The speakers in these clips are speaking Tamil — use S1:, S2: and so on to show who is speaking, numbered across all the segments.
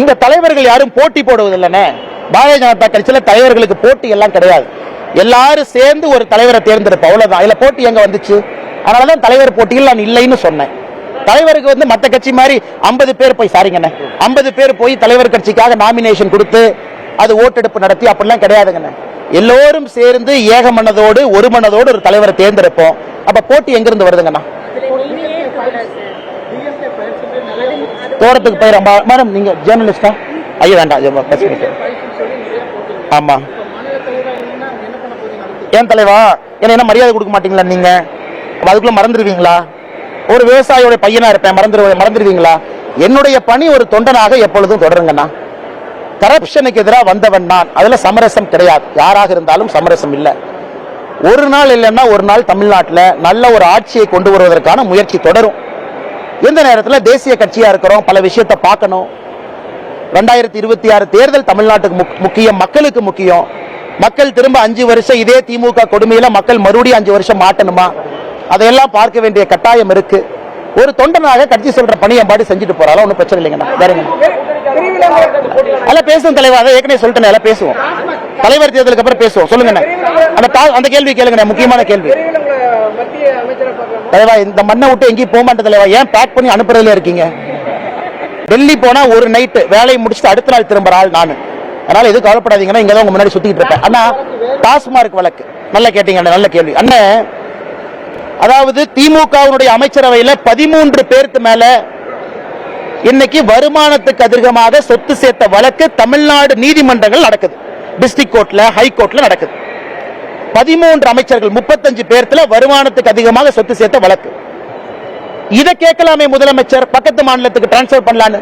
S1: இங்க தலைவர்கள் யாரும் போட்டி போடுவதில்லைன்னு. பாரதிய ஜனதா கட்சியில தலைவர்களுக்கு போட்டி எல்லாம் கிடையாது. எல்லாரும் சேர்ந்து ஒரு தலைவரை தேர்ந்தெடுப்போம், அவ்வளவுதான். இதுல போட்டி எங்க வந்துச்சு? அதனாலதான் தலைவர் போட்டியில் நான் இல்லைன்னு சொன்னேன். தலைவருக்கு வந்து மத்த கட்சி மாதிரி 50 பேர் போய் 50 பேர் போய் தலைவர் கட்சிக்காக நாமினேஷன் கொடுத்து அது ஓட்டெடுப்பு நடத்தி அப்படிலாம் கிடையாதுங்கண்ணே. எல்லோரும் சேர்ந்து ஏக மனதோடு ஒரு மனதோடு ஒரு தலைவரை தேர்ந்தெடுப்போம். அப்ப போட்டி எங்கிருந்து வருதுங்கண்ணா? தோட்டத்துக்கு போயிடும் மேடம். நீங்க ஜேர்னலிஸ்டா? ஐயா வேண்டாம். ஆமா ஏன் தலைவா என்ன மரியாதை கொடுக்க மாட்டீங்களா? நீங்க அதுக்குள்ள மறந்துடுவீங்களா? ஒரு விவசாயியோட பையனா இருப்பேன், மறந்துடுவீங்களா? என்னுடைய பணி ஒரு தொண்டனாக எப்பொழுதும் தொடருங்கண்ணா. கரப்ஷனுக்கு எதிராக வந்தவன் நான். அதுல சமரசம் கிடையாது. யாராக இருந்தாலும் சமரசம் இல்லை. ஒரு நாள் இல்லைன்னா ஒரு நாள் தமிழ்நாட்டில் நல்ல ஒரு ஆட்சியை கொண்டு வருவதற்கான முயற்சி தொடரும். எந்த நேரத்தில் தேசிய கட்சியா இருக்கிறோம், பல விஷயத்தை பார்க்கணும். 2026 தேர்தல் தமிழ்நாட்டுக்கு முக்கியம், மக்களுக்கு முக்கியம். மக்கள் திரும்ப 5 வருஷம் இதே திமுக கொடுமையில மக்கள் மறுபடியும் 5 வருஷம் மாட்டணுமா? அதையெல்லாம் பார்க்க வேண்டிய கட்டாயம் இருக்கு. ஒரு தொண்டனாக கட்சி சொல்ற பணியை பாடி செஞ்சுட்டு போறாலும் ஒன்றும் பிரச்சனை இல்லைங்கண்ணா. எல்லாம் பேசுவோம் தலைவர். அதை ஏற்கனவே சொல்லிட்டேன், எல்லாம் பேசுவோம். தலைவர் தேர்தலுக்கு அப்புறம் பேசுவோம். சொல்லுங்க அந்த கேள்வி கேளுங்க, முக்கியமான கேள்வி. தலைவா இந்த மண்ணை விட்டு எங்கேயும் போக மாட்டேன் தலைவா. ஏன் பேக் பண்ணி அனுப்புறதுல இருக்கீங்க? டெல்லி போனா ஒரு நைட்டு வேலையை முடிச்சுட்டு அடுத்த நாள் திரும்புற ஆள் நான். அதனால எதுவும் கவலைப்படாதீங்கன்னா இங்கதான் உங்க முன்னாடி சுத்திட்டு இருப்பேன். அண்ணா டாஸ்மார்க் வழக்கு நல்லா கேட்டீங்க, நல்ல கேள்வி அண்ணன். அதாவது திமுகவுடைய அமைச்சரவையில் 13 பேருக்கு மேல இன்னைக்கு வருமானத்துக்கு அதிகமாக சொத்து சேர்த்த வழக்கு தமிழ்நாடு நீதிமன்றங்கள் நடக்குது. டிஸ்ட்ரிக்ட் கோர்ட்ல, ஹைகோர்ட்ல நடக்குது. 13 அமைச்சர்கள் 35 பேர்த்துல வருமானத்துக்கு அதிகமாக சொத்து சேர்த்த வழக்கு. இதை கேட்கலாமே முதலமைச்சர், பக்கத்து மாநிலத்துக்கு டிரான்ஸ்பர் பண்ணலான்னு.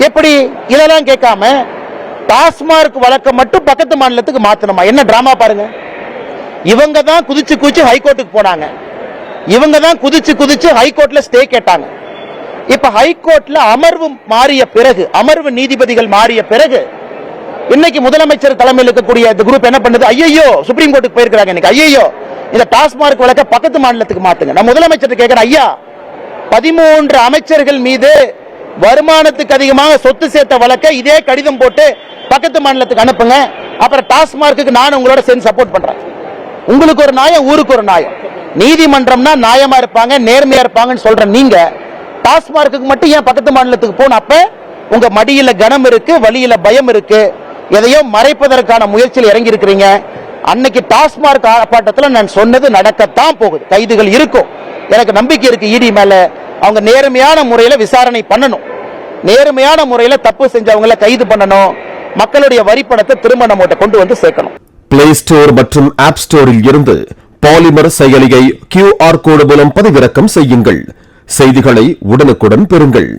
S1: எப்படி இதெல்லாம் கேட்காம டாஸ்மார்க் வழக்க மட்டும் பக்கத்து மாநிலத்துக்கு மாத்தணுமா? என்ன டிராமா பாருங்க. இவங்க தான் குதிச்சு ஹைகோர்ட்டுக்கு போனாங்க. இவங்க தான் குதிச்சு ஹைகோர்ட்ல ஸ்டே கேட்டாங்க. இப்ப ஹைகோர்ட்ல அமர்வு மாறிய பிறகு, அமர்வு நீதிபதிகள் மாறிய பிறகு இன்னைக்கு முதலமைச்சர் தலைமையில் இருக்கக்கூடிய இந்த குரூப் என்ன பண்ணுது? ஐயோ சுப்ரீம் கோர்ட்டுக்கு போயிருக்காங்க. இன்னைக்கு ஐயோ இந்த டாஸ்மார்க் வழக்க பக்கத்து மாநிலத்துக்கு மாத்துங்க. நான் முதலமைச்சர் கேட்கிறேன், ஐயா 13 அமைச்சர்கள் மீது வருமானத்துக்கு அதிகமாக சொத்து சேர்த்த வழக்க இதே கடிதம் போட்டு பக்கத்து மாநிலத்துக்கு அனுப்புங்க. அப்புறம் டாஸ்மார்க்கு நான் உங்களோட சேர்ந்து சப்போர்ட் பண்றேன். உங்களுக்கு ஒரு நியாயம், ஊருக்கு ஒரு நியாயம். நீதிமன்றம்னா நியாயமா இருப்பாங்க, நேர்மையா இருப்பாங்கன்னு சொல்ற நீங்க டாஸ்மார்க்கு மட்டும் ஏன் பக்கத்து மாநிலத்துக்கு போன? அப்ப உங்க மடியில கனம் இருக்கு, வழியில பயம் இருக்கு. எதையோ மறைப்பதற்கான முயற்சியில் இறங்கி இருக்கிறீங்க. அன்னைக்கு டாஸ்மார்க் ஆர்ப்பாட்டத்தில் நான் சொன்னது நடக்கத்தான் போகுது. கைதுகள் இருக்கும். எனக்கு நம்பிக்கை இருக்கு இடி மேல. அவங்க நேர்மையான முறையில விசாரணை பண்ணணும். நேர்மையான முறையில தப்பு செஞ்சவங்களை கைது பண்ணணும். மக்களுடைய வரிப்பணத்தை திரும்ப நம்ம கொண்டு வந்து சேர்க்கணும்.
S2: பிளே ஸ்டோர் மற்றும் ஆப் ஸ்டோரில் இருந்து பாலிமர் செயலியை QR கோடு மூலம் பதிவிறக்கம் செய்யுங்கள். செய்திகளை உடனுக்குடன் பெறுங்கள்.